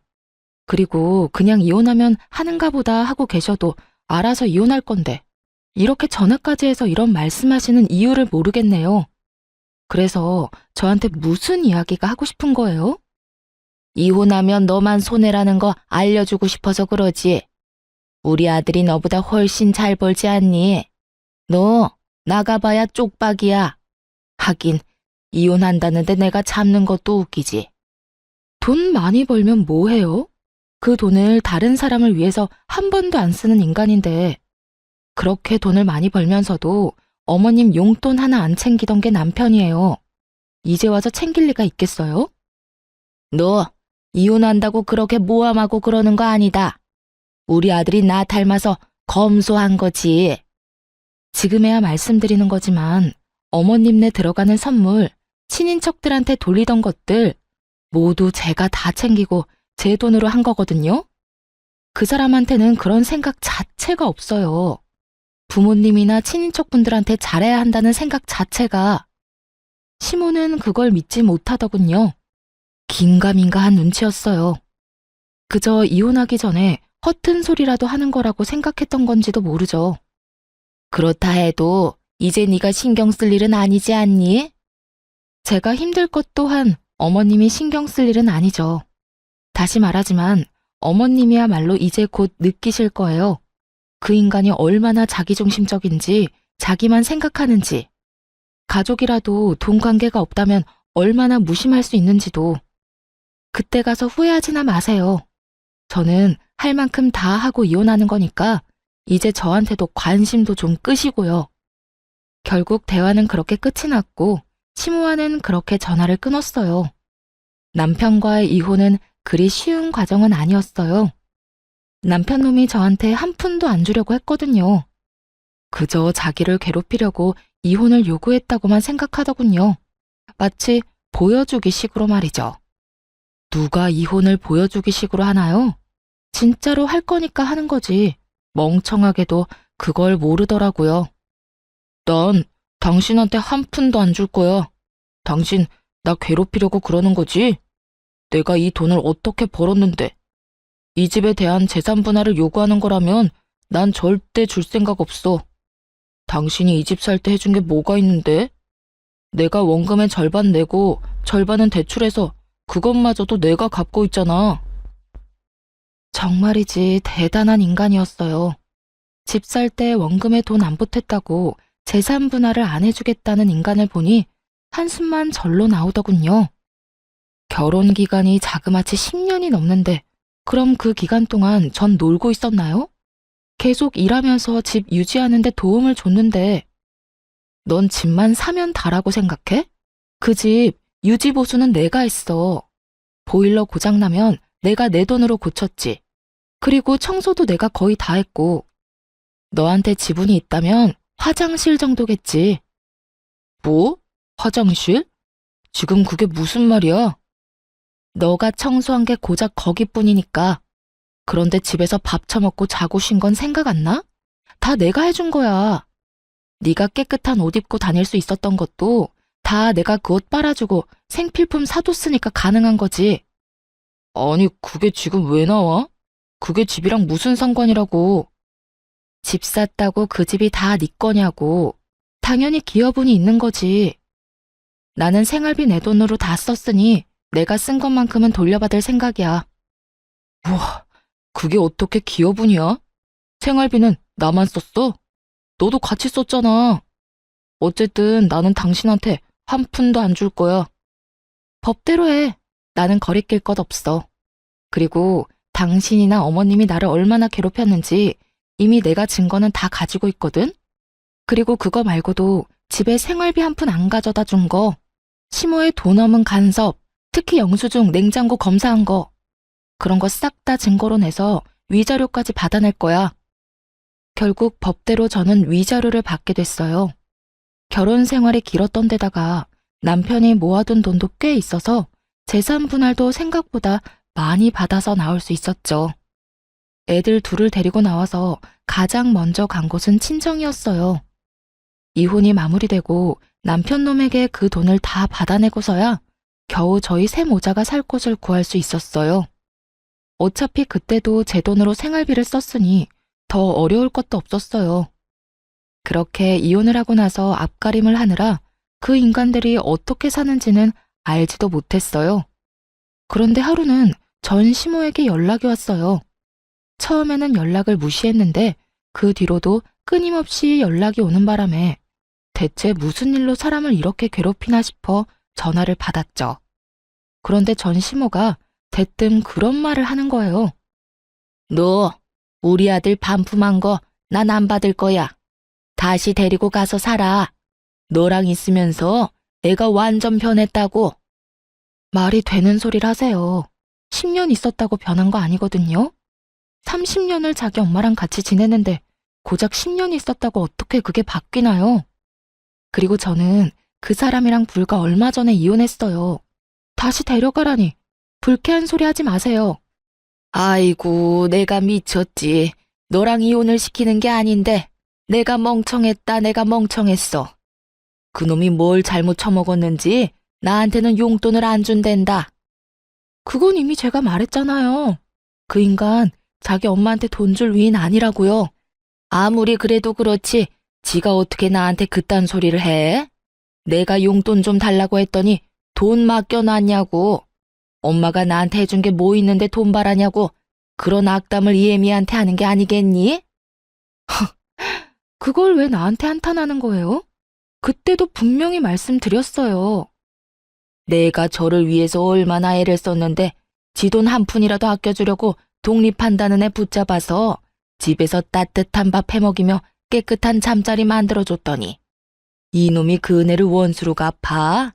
그리고 그냥 이혼하면 하는가 보다 하고 계셔도 알아서 이혼할 건데 이렇게 전화까지 해서 이런 말씀하시는 이유를 모르겠네요. 그래서 저한테 무슨 이야기가 하고 싶은 거예요? 이혼하면 너만 손해라는 거 알려주고 싶어서 그러지. 우리 아들이 너보다 훨씬 잘 벌지 않니? 너 나가봐야 쪽박이야. 하긴 이혼한다는데 내가 참는 것도 웃기지. 돈 많이 벌면 뭐 해요? 그 돈을 다른 사람을 위해서 한 번도 안 쓰는 인간인데 그렇게 돈을 많이 벌면서도 어머님 용돈 하나 안 챙기던 게 남편이에요. 이제 와서 챙길 리가 있겠어요? 너 이혼한다고 그렇게 모함하고 그러는 거 아니다. 우리 아들이 나 닮아서 검소한 거지. 지금에야 말씀드리는 거지만 어머님네 들어가는 선물, 친인척들한테 돌리던 것들 모두 제가 다 챙기고 제 돈으로 한 거거든요. 그 사람한테는 그런 생각 자체가 없어요. 부모님이나 친인척분들한테 잘해야 한다는 생각 자체가. 시모는 그걸 믿지 못하더군요. 긴가민가한 눈치였어요. 그저 이혼하기 전에 허튼 소리라도 하는 거라고 생각했던 건지도 모르죠. 그렇다 해도 이제 네가 신경 쓸 일은 아니지 않니? 제가 힘들 것 또한 어머님이 신경 쓸 일은 아니죠. 다시 말하지만 어머님이야말로 이제 곧 느끼실 거예요. 그 인간이 얼마나 자기중심적인지, 자기만 생각하는지, 가족이라도 돈 관계가 없다면 얼마나 무심할 수 있는지도. 그때 가서 후회하지나 마세요. 저는 할 만큼 다 하고 이혼하는 거니까 이제 저한테도 관심도 좀 끄시고요. 결국 대화는 그렇게 끝이 났고 시모와는 그렇게 전화를 끊었어요. 남편과의 이혼은 그리 쉬운 과정은 아니었어요. 남편 놈이 저한테 한 푼도 안 주려고 했거든요. 그저 자기를 괴롭히려고 이혼을 요구했다고만 생각하더군요. 마치 보여주기 식으로 말이죠. 누가 이혼을 보여주기 식으로 하나요? 진짜로 할 거니까 하는 거지. 멍청하게도 그걸 모르더라고요. 난 당신한테 한 푼도 안 줄 거야. 당신 나 괴롭히려고 그러는 거지? 내가 이 돈을 어떻게 벌었는데. 이 집에 대한 재산 분할을 요구하는 거라면 난 절대 줄 생각 없어. 당신이 이 집 살 때 해준 게 뭐가 있는데? 내가 원금의 절반 내고 절반은 대출해서 그것마저도 내가 갚고 있잖아. 정말이지 대단한 인간이었어요. 집 살 때 원금에 돈 안 보탰다고 재산 분할을 안 해주겠다는 인간을 보니 한숨만 절로 나오더군요. 결혼 기간이 자그마치 10년이 넘는데 그럼 그 기간 동안 전 놀고 있었나요? 계속 일하면서 집 유지하는데 도움을 줬는데 넌 집만 사면 다라고 생각해? 그 집 유지 보수는 내가 했어. 보일러 고장나면 내가 내 돈으로 고쳤지. 그리고 청소도 내가 거의 다 했고 너한테 지분이 있다면 화장실 정도겠지. 뭐? 화장실? 지금 그게 무슨 말이야? 너가 청소한 게 고작 거기뿐이니까. 그런데 집에서 밥 처먹고 자고 쉰 건 생각 안 나? 다 내가 해준 거야. 네가 깨끗한 옷 입고 다닐 수 있었던 것도 다 내가 그 옷 빨아주고 생필품 사뒀으니까 가능한 거지. 아니, 그게 지금 왜 나와? 그게 집이랑 무슨 상관이라고. 집 샀다고 그 집이 다 네 거냐고. 당연히 기여분이 있는 거지. 나는 생활비 내 돈으로 다 썼으니 내가 쓴 것만큼은 돌려받을 생각이야. 우와, 그게 어떻게 기여분이야? 생활비는 나만 썼어? 너도 같이 썼잖아. 어쨌든 나는 당신한테 한 푼도 안 줄 거야. 법대로 해. 나는 거리낄 것 없어. 그리고 당신이나 어머님이 나를 얼마나 괴롭혔는지 이미 내가 증거는 다 가지고 있거든? 그리고 그거 말고도 집에 생활비 한 푼 안 가져다 준 거, 시모의 돈 없는 간섭, 특히 영수증, 냉장고 검사한 거, 그런 거 싹 다 증거로 내서 위자료까지 받아낼 거야. 결국 법대로 저는 위자료를 받게 됐어요. 결혼 생활이 길었던 데다가 남편이 모아둔 돈도 꽤 있어서 재산 분할도 생각보다 많이 받아서 나올 수 있었죠. 애들 둘을 데리고 나와서 가장 먼저 간 곳은 친정이었어요. 이혼이 마무리되고 남편 놈에게 그 돈을 다 받아내고서야 겨우 저희 새 모자가 살 곳을 구할 수 있었어요. 어차피 그때도 제 돈으로 생활비를 썼으니 더 어려울 것도 없었어요. 그렇게 이혼을 하고 나서 앞가림을 하느라 그 인간들이 어떻게 사는지는 알지도 못했어요. 그런데 하루는 전 시모에게 연락이 왔어요. 처음에는 연락을 무시했는데 그 뒤로도 끊임없이 연락이 오는 바람에 대체 무슨 일로 사람을 이렇게 괴롭히나 싶어 전화를 받았죠. 그런데 전 시모가 대뜸 그런 말을 하는 거예요. 너 우리 아들 반품한 거 난 안 받을 거야. 다시 데리고 가서 살아. 너랑 있으면서 애가 완전 변했다고. 말이 되는 소리를 하세요. 10년 있었다고 변한 거 아니거든요. 30년을 자기 엄마랑 같이 지내는데 고작 10년이 있었다고 어떻게 그게 바뀌나요? 그리고 저는 그 사람이랑 불과 얼마 전에 이혼했어요. 다시 데려가라니. 불쾌한 소리 하지 마세요. 아이고, 내가 미쳤지. 너랑 이혼을 시키는 게 아닌데 내가 멍청했다, 내가 멍청했어. 그놈이 뭘 잘못 처먹었는지 나한테는 용돈을 안 준댄다. 그건 이미 제가 말했잖아요. 그 인간 자기 엄마한테 돈 줄 위인 아니라고요. 아무리 그래도 그렇지 지가 어떻게 나한테 그딴 소리를 해? 내가 용돈 좀 달라고 했더니 돈 맡겨놨냐고. 엄마가 나한테 해준 게 뭐 있는데 돈 바라냐고. 그런 악담을 이 애미한테 하는 게 아니겠니? 그걸 왜 나한테 한탄하는 거예요? 그때도 분명히 말씀드렸어요. 내가 저를 위해서 얼마나 애를 썼는데 지 돈 한 푼이라도 아껴주려고 독립한다는 애 붙잡아서 집에서 따뜻한 밥 해먹이며 깨끗한 잠자리 만들어줬더니 이놈이 그 은혜를 원수로 갚아?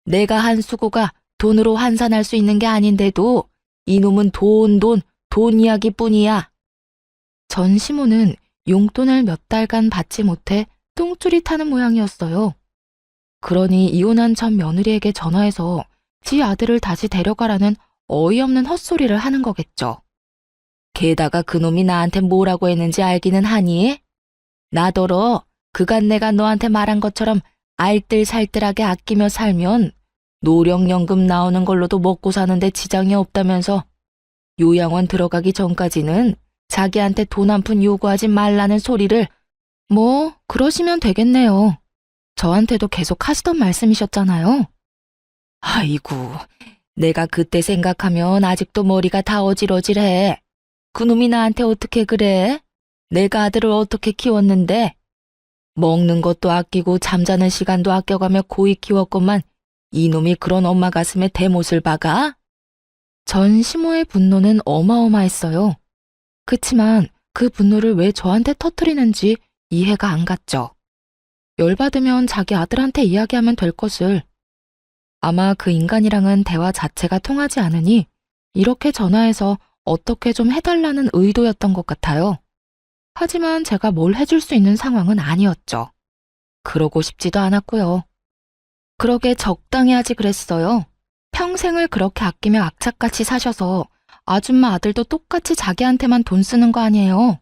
내가 한 수고가 돈으로 환산할 수 있는 게 아닌데도 이놈은 돈 이야기뿐이야. 전 시모는 용돈을 몇 달간 받지 못해 똥줄이 타는 모양이었어요. 그러니 이혼한 전 며느리에게 전화해서 지 아들을 다시 데려가라는 어이없는 헛소리를 하는 거겠죠. 게다가 그놈이 나한테 뭐라고 했는지 알기는 하니? 나더러 그간 내가 너한테 말한 것처럼 알뜰살뜰하게 아끼며 살면 노령연금 나오는 걸로도 먹고 사는데 지장이 없다면서 요양원 들어가기 전까지는 자기한테 돈 한 푼 요구하지 말라는 소리를. 뭐 그러시면 되겠네요. 저한테도 계속 하시던 말씀이셨잖아요. 아이고, 내가 그때 생각하면 아직도 머리가 다 어질어질해. 그놈이 나한테 어떻게 그래? 내가 아들을 어떻게 키웠는데? 먹는 것도 아끼고 잠자는 시간도 아껴가며 고이 키웠건만 이놈이 그런 엄마 가슴에 대못을 박아? 전 시모의 분노는 어마어마했어요. 그치만 그 분노를 왜 저한테 터뜨리는지 이해가 안 갔죠. 열받으면 자기 아들한테 이야기하면 될 것을. 아마 그 인간이랑은 대화 자체가 통하지 않으니 이렇게 전화해서 어떻게 좀 해달라는 의도였던 것 같아요. 하지만 제가 뭘 해줄 수 있는 상황은 아니었죠. 그러고 싶지도 않았고요. 그러게 적당히 하지 그랬어요. 평생을 그렇게 아끼며 악착같이 사셔서 아줌마 아들도 똑같이 자기한테만 돈 쓰는 거 아니에요.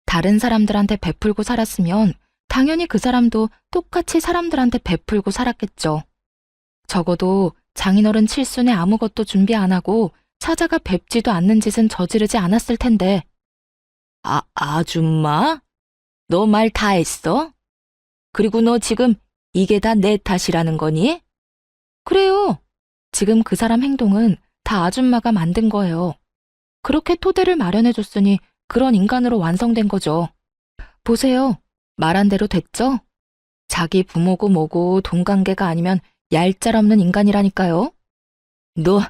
다른 사람들한테 베풀고 살았으면 당연히 그 사람도 똑같이 사람들한테 베풀고 살았겠죠. 적어도 장인어른 칠순에 아무것도 준비 안 하고 사자가 뵙지도 않는 짓은 저지르지 않았을 텐데. 아줌마? 너 말 다 했어? 그리고 너 지금 이게 다 내 탓이라는 거니? 그래요. 지금 그 사람 행동은 다 아줌마가 만든 거예요. 그렇게 토대를 마련해줬으니 그런 인간으로 완성된 거죠. 보세요. 말한 대로 됐죠? 자기 부모고 뭐고 돈 관계가 아니면 얄짤없는 인간이라니까요. 너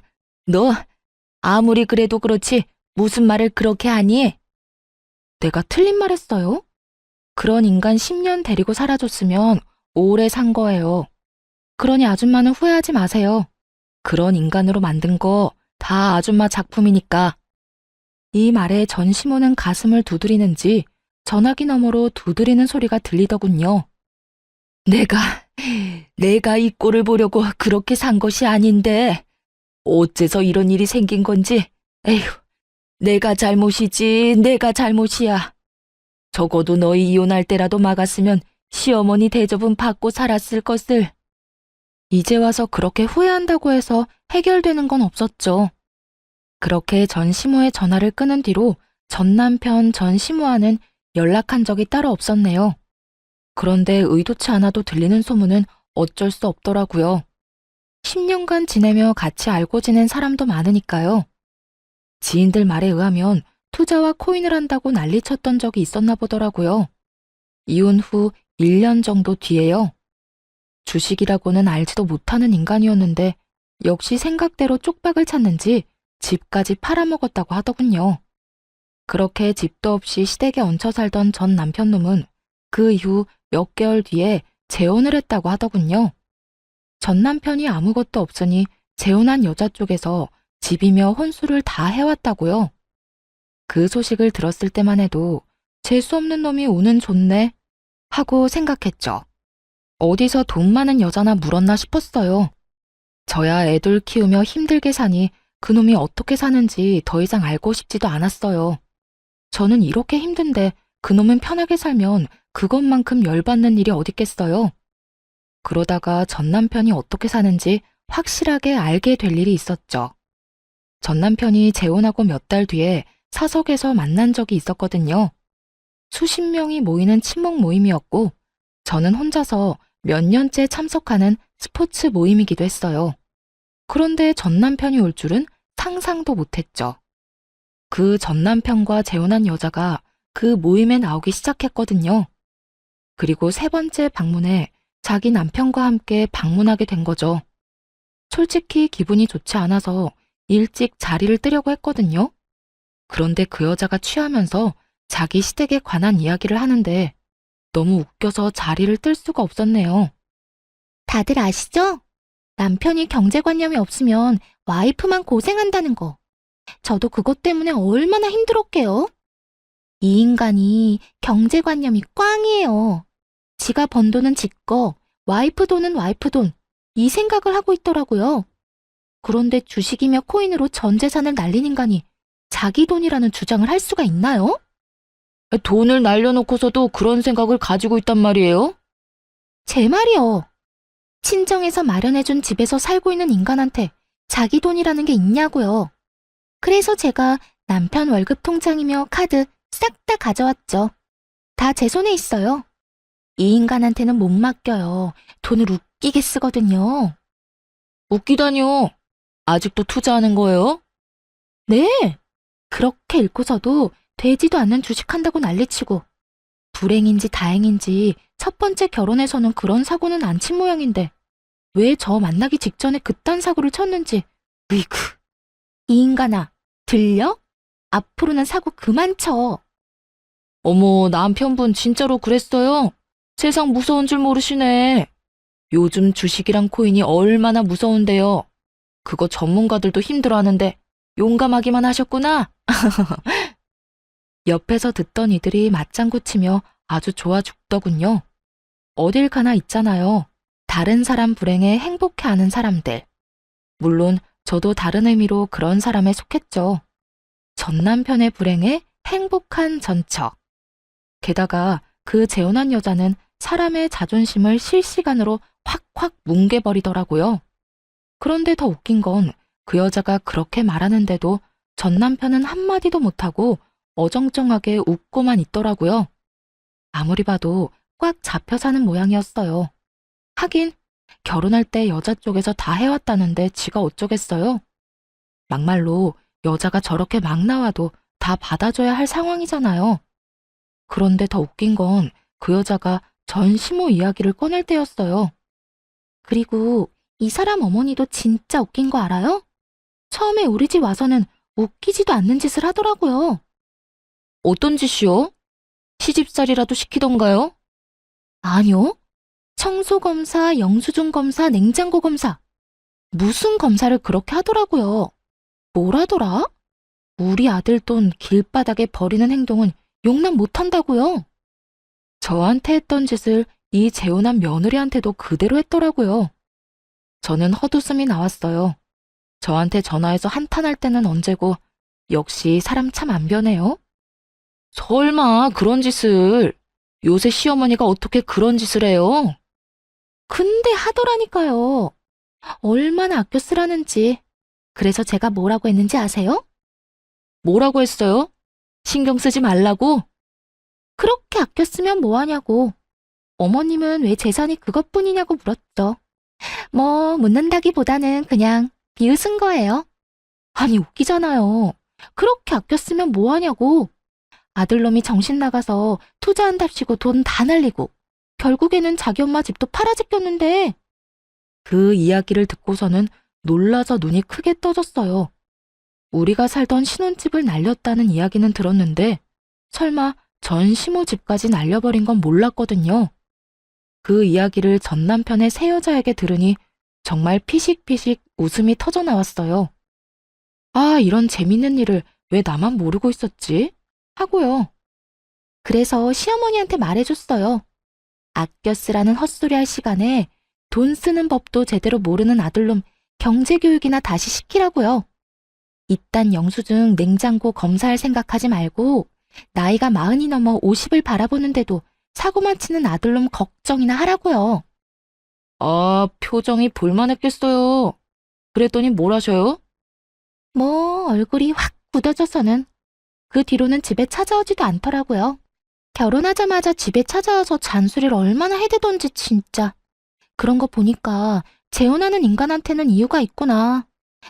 아무리 그래도 그렇지 무슨 말을 그렇게 하니? 내가 틀린 말 했어요? 그런 인간 10년 데리고 살아줬으면 오래 산 거예요. 그러니 아줌마는 후회하지 마세요. 그런 인간으로 만든 거 다 아줌마 작품이니까. 이 말에 전시모는 가슴을 두드리는지 전화기 너머로 두드리는 소리가 들리더군요. 내가 이 꼴을 보려고 그렇게 산 것이 아닌데 어째서 이런 일이 생긴 건지. 에휴, 내가 잘못이지, 내가 잘못이야. 적어도 너희 이혼할 때라도 막았으면 시어머니 대접은 받고 살았을 것을. 이제 와서 그렇게 후회한다고 해서 해결되는 건 없었죠. 그렇게 전시모의 전화를 끊은 뒤로 전 남편 전시모와는 연락한 적이 따로 없었네요. 그런데 의도치 않아도 들리는 소문은 어쩔 수 없더라고요. 10년간 지내며 같이 알고 지낸 사람도 많으니까요. 지인들 말에 의하면 투자와 코인을 한다고 난리쳤던 적이 있었나 보더라고요. 이혼 후 1년 정도 뒤에요. 주식이라고는 알지도 못하는 인간이었는데 역시 생각대로 쪽박을 찾는지 집까지 팔아먹었다고 하더군요. 그렇게 집도 없이 시댁에 얹혀 살던 전 남편놈은 그 이후 몇 개월 뒤에 재혼을 했다고 하더군요. 전 남편이 아무것도 없으니 재혼한 여자 쪽에서 집이며 혼수를 다 해왔다고요. 그 소식을 들었을 때만 해도 재수 없는 놈이 운은 좋네 하고 생각했죠. 어디서 돈 많은 여자나 물었나 싶었어요. 저야 애들 키우며 힘들게 사니 그놈이 어떻게 사는지 더 이상 알고 싶지도 않았어요. 저는 이렇게 힘든데 그놈은 편하게 살면 그것만큼 열받는 일이 어딨겠어요. 그러다가 전 남편이 어떻게 사는지 확실하게 알게 될 일이 있었죠. 전 남편이 재혼하고 몇 달 뒤에 사석에서 만난 적이 있었거든요. 수십 명이 모이는 친목 모임이었고 저는 혼자서 몇 년째 참석하는 스포츠 모임이기도 했어요. 그런데 전 남편이 올 줄은 상상도 못했죠. 그 전 남편과 재혼한 여자가 그 모임에 나오기 시작했거든요. 그리고 세 번째 방문에 자기 남편과 함께 방문하게 된 거죠. 솔직히 기분이 좋지 않아서 일찍 자리를 뜨려고 했거든요. 그런데 그 여자가 취하면서 자기 시댁에 관한 이야기를 하는데 너무 웃겨서 자리를 뜰 수가 없었네요. 다들 아시죠? 남편이 경제관념이 없으면 와이프만 고생한다는 거. 저도 그것 때문에 얼마나 힘들었게요. 이 인간이 경제관념이 꽝이에요. 지가 번 돈은 지 거, 와이프 돈은 와이프 돈, 이 생각을 하고 있더라고요. 그런데 주식이며 코인으로 전 재산을 날린 인간이 자기 돈이라는 주장을 할 수가 있나요? 돈을 날려놓고서도 그런 생각을 가지고 있단 말이에요? 제 말이요. 친정에서 마련해준 집에서 살고 있는 인간한테 자기 돈이라는 게 있냐고요. 그래서 제가 남편 월급 통장이며 카드 싹 다 가져왔죠. 다 제 손에 있어요. 이 인간한테는 못 맡겨요. 돈을 웃기게 쓰거든요. 웃기다뇨? 아직도 투자하는 거예요? 네. 그렇게 읽고서도 되지도 않는 주식한다고 난리치고 불행인지 다행인지 첫 번째 결혼에서는 그런 사고는 안 친 모양인데 왜 저 만나기 직전에 그딴 사고를 쳤는지. 으이구. 이 인간아, 들려? 앞으로는 사고 그만 쳐. 어머, 남편분 진짜로 그랬어요? 세상 무서운 줄 모르시네. 요즘 주식이랑 코인이 얼마나 무서운데요. 그거 전문가들도 힘들어하는데 용감하기만 하셨구나. 옆에서 듣던 이들이 맞장구 치며 아주 좋아 죽더군요. 어딜 가나 있잖아요. 다른 사람 불행에 행복해하는 사람들. 물론 저도 다른 의미로 그런 사람에 속했죠. 전 남편의 불행에 행복한 전처. 게다가 그 재혼한 여자는 사람의 자존심을 실시간으로 확확 뭉개버리더라고요. 그런데 더 웃긴 건 그 여자가 그렇게 말하는데도 전 남편은 한마디도 못하고 어정쩡하게 웃고만 있더라고요. 아무리 봐도 꽉 잡혀 사는 모양이었어요. 하긴 결혼할 때 여자 쪽에서 다 해왔다는데 지가 어쩌겠어요? 막말로 여자가 저렇게 막 나와도 다 받아줘야 할 상황이잖아요. 그런데 더 웃긴 건 그 여자가 전시모 이야기를 꺼낼 때였어요. 그리고 이 사람 어머니도 진짜 웃긴 거 알아요? 처음에 우리 집 와서는 웃기지도 않는 짓을 하더라고요. 어떤 짓이요? 시집살이라도 시키던가요? 아니요. 청소검사, 영수증검사, 냉장고검사. 무슨 검사를 그렇게 하더라고요. 뭐라더라? 우리 아들 돈 길바닥에 버리는 행동은 용납 못한다고요. 저한테 했던 짓을 이 재혼한 며느리한테도 그대로 했더라고요. 저는 헛웃음이 나왔어요. 저한테 전화해서 한탄할 때는 언제고 역시 사람 참 안 변해요. 설마 그런 짓을. 요새 시어머니가 어떻게 그런 짓을 해요? 근데 하더라니까요. 얼마나 아껴 쓰라는지. 그래서 제가 뭐라고 했는지 아세요? 뭐라고 했어요? 신경 쓰지 말라고? 그렇게 아껴 쓰면 뭐하냐고. 어머님은 왜 재산이 그것뿐이냐고 물었죠. 뭐 묻는다기보다는 그냥 비웃은 거예요. 아니 웃기잖아요. 그렇게 아껴 쓰면 뭐하냐고. 아들놈이 정신 나가서 투자한답시고 돈 다 날리고 결국에는 자기 엄마 집도 팔아제꼈는데. 그 이야기를 듣고서는 놀라서 눈이 크게 떠졌어요. 우리가 살던 신혼집을 날렸다는 이야기는 들었는데 설마 전 시모 집까지 날려버린 건 몰랐거든요. 그 이야기를 전 남편의 새 여자에게 들으니 정말 피식피식 웃음이 터져 나왔어요. 아, 이런 재밌는 일을 왜 나만 모르고 있었지? 하고요. 그래서 시어머니한테 말해줬어요. 아껴 쓰라는 헛소리 할 시간에 돈 쓰는 법도 제대로 모르는 아들놈 경제교육이나 다시 시키라고요. 이딴 영수증 냉장고 검사할 생각하지 말고 나이가 40이 넘어 50을 바라보는데도 사고만 치는 아들놈 걱정이나 하라고요. 아, 표정이 볼만했겠어요. 그랬더니 뭘 하셔요? 뭐 얼굴이 확 굳어져서는. 그 뒤로는 집에 찾아오지도 않더라고요. 결혼하자마자 집에 찾아와서 잔소리를 얼마나 해대던지 진짜. 그런 거 보니까 재혼하는 인간한테는 이유가 있구나.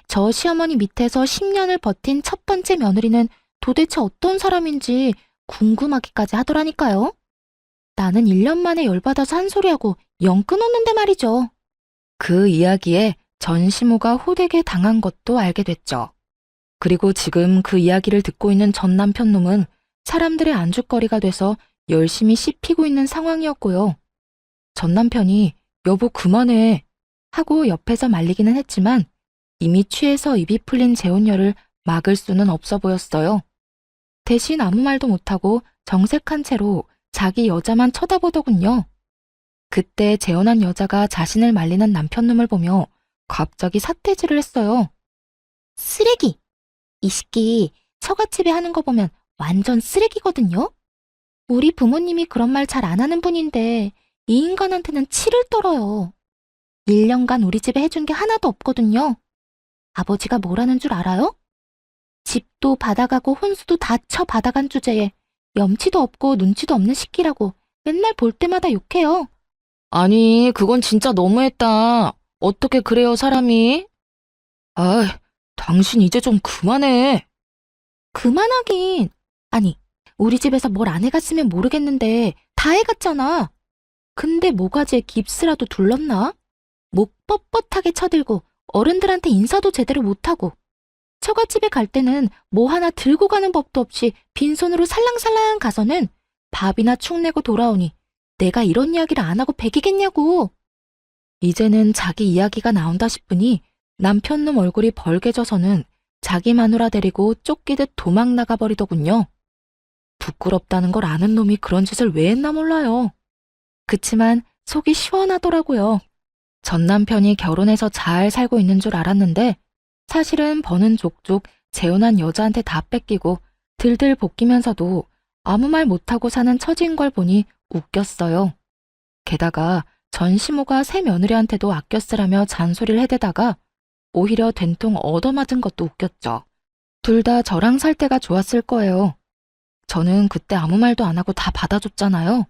저 시어머니 밑에서 10년을 버틴 첫 번째 며느리는 도대체 어떤 사람인지 궁금하기까지 하더라니까요. 나는 1년 만에 열받아서 한 소리하고 영 끊었는데 말이죠. 그 이야기에 전 시모가 호되게 당한 것도 알게 됐죠. 그리고 지금 그 이야기를 듣고 있는 전 남편 놈은 사람들의 안주거리가 돼서 열심히 씹히고 있는 상황이었고요. 전 남편이 여보 그만해 하고 옆에서 말리기는 했지만 이미 취해서 입이 풀린 재혼녀를 막을 수는 없어 보였어요. 대신 아무 말도 못하고 정색한 채로 자기 여자만 쳐다보더군요. 그때 재혼한 여자가 자신을 말리는 남편놈을 보며 갑자기 삿대질을 했어요. 쓰레기! 이 새끼 처갓집에 하는 거 보면 완전 쓰레기거든요? 우리 부모님이 그런 말 잘 안 하는 분인데 이 인간한테는 치를 떨어요. 1년간 우리 집에 해준 게 하나도 없거든요. 아버지가 뭐라는 줄 알아요? 집도 받아가고 혼수도 다 쳐받아간 주제에 염치도 없고 눈치도 없는 시끼라고 맨날 볼 때마다 욕해요. 아니, 그건 진짜 너무했다. 어떻게 그래요, 사람이? 아, 당신 이제 좀 그만해. 그만하긴. 아니, 우리 집에서 뭘 안 해갔으면 모르겠는데 다 해갔잖아. 근데 모가지에 깁스라도 둘렀나? 목 뻣뻣하게 쳐들고 어른들한테 인사도 제대로 못하고 처갓집에 갈 때는 뭐 하나 들고 가는 법도 없이 빈손으로 살랑살랑 가서는 밥이나 축 내고 돌아오니 내가 이런 이야기를 안 하고 배기겠냐고. 이제는 자기 이야기가 나온다 싶으니 남편놈 얼굴이 벌개져서는 자기 마누라 데리고 쫓기듯 도망 나가버리더군요. 부끄럽다는 걸 아는 놈이 그런 짓을 왜 했나 몰라요. 그치만 속이 시원하더라고요. 전 남편이 결혼해서 잘 살고 있는 줄 알았는데 사실은 버는 족족 재혼한 여자한테 다 뺏기고 들들 볶이면서도 아무 말 못하고 사는 처지인 걸 보니 웃겼어요. 게다가 전 시모가 새 며느리한테도 아껴 쓰라며 잔소리를 해대다가 오히려 된통 얻어맞은 것도 웃겼죠. 둘 다 저랑 살 때가 좋았을 거예요. 저는 그때 아무 말도 안 하고 다 받아줬잖아요.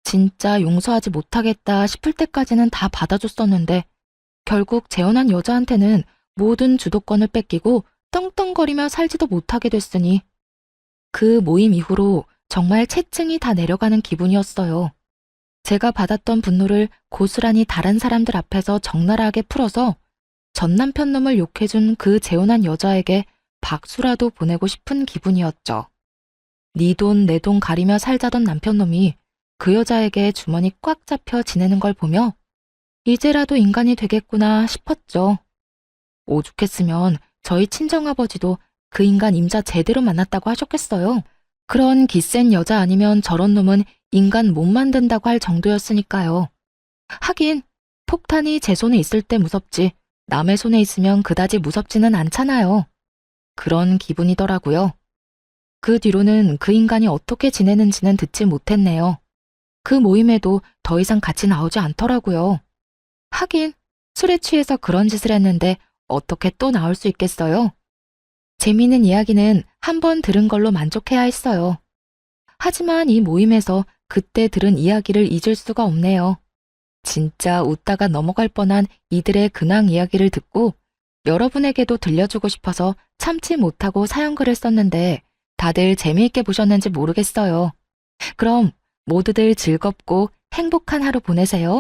진짜 용서하지 못하겠다 싶을 때까지는 다 받아줬었는데 결국 재혼한 여자한테는 모든 주도권을 뺏기고 떵떵거리며 살지도 못하게 됐으니 그 모임 이후로 정말 체증이 다 내려가는 기분이었어요. 제가 받았던 분노를 고스란히 다른 사람들 앞에서 적나라하게 풀어서 전 남편 놈을 욕해준 그 재혼한 여자에게 박수라도 보내고 싶은 기분이었죠. 네 돈 내 돈 가리며 살자던 남편 놈이 그 여자에게 주머니 꽉 잡혀 지내는 걸 보며 이제라도 인간이 되겠구나 싶었죠. 오죽했으면 저희 친정아버지도 그 인간 임자 제대로 만났다고 하셨겠어요. 그런 기센 여자 아니면 저런 놈은 인간 못 만든다고 할 정도였으니까요. 하긴 폭탄이 제 손에 있을 때 무섭지 남의 손에 있으면 그다지 무섭지는 않잖아요. 그런 기분이더라고요. 그 뒤로는 그 인간이 어떻게 지내는지는 듣지 못했네요. 그 모임에도 더 이상 같이 나오지 않더라고요. 하긴 술에 취해서 그런 짓을 했는데 어떻게 또 나올 수 있겠어요? 재미있는 이야기는 한 번 들은 걸로 만족해야 했어요. 하지만 이 모임에서 그때 들은 이야기를 잊을 수가 없네요. 진짜 웃다가 넘어갈 뻔한 이들의 근황 이야기를 듣고 여러분에게도 들려주고 싶어서 참지 못하고 사연글을 썼는데 다들 재미있게 보셨는지 모르겠어요. 그럼 모두들 즐겁고 행복한 하루 보내세요.